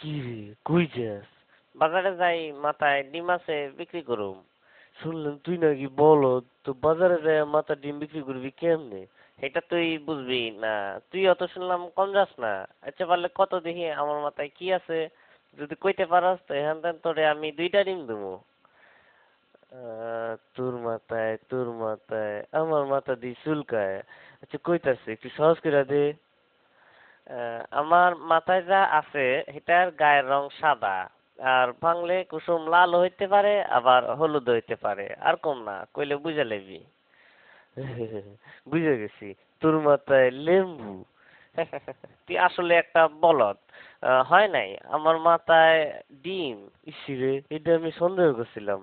কি রে, কই যাস? বাজারে যাই, মাথায় ডিম আছে, বিক্রি করুম। শুনলাম তুই নাকি বলদ, তো বাজারে যায় মাথা ডিম বিক্রি করবি কেমনে? এটা তুই বুঝবি না। তুই অত শুনলাম কম যাস না। আচ্ছা পারলে কত দেখি আমার মাথায় কি আছে, যদি কইতে পারস তো এখান থেকে তোরে আমি 2টা ডিম দেবো। তোর মাথায় আমার মাথা দিয়ে চুলকায়। আচ্ছা কইতাছে একটু সহজ করে দে। আমার মাথায় যা আছে এটার গায়ের রং সাদা, আর ভাঙলে কুসুম লাল হইতে পারে আবার হলুদ হইতে পারে, আর কম না কইলে বুঝা লইবি। বুঝে গেছি, তোর মাথায় লেম্বু। তুই আসলে একটা বলদ। হয় নাই, আমার মাথায় ডিম। ইসিরে, এটা আমি সন্দেহ করছিলাম।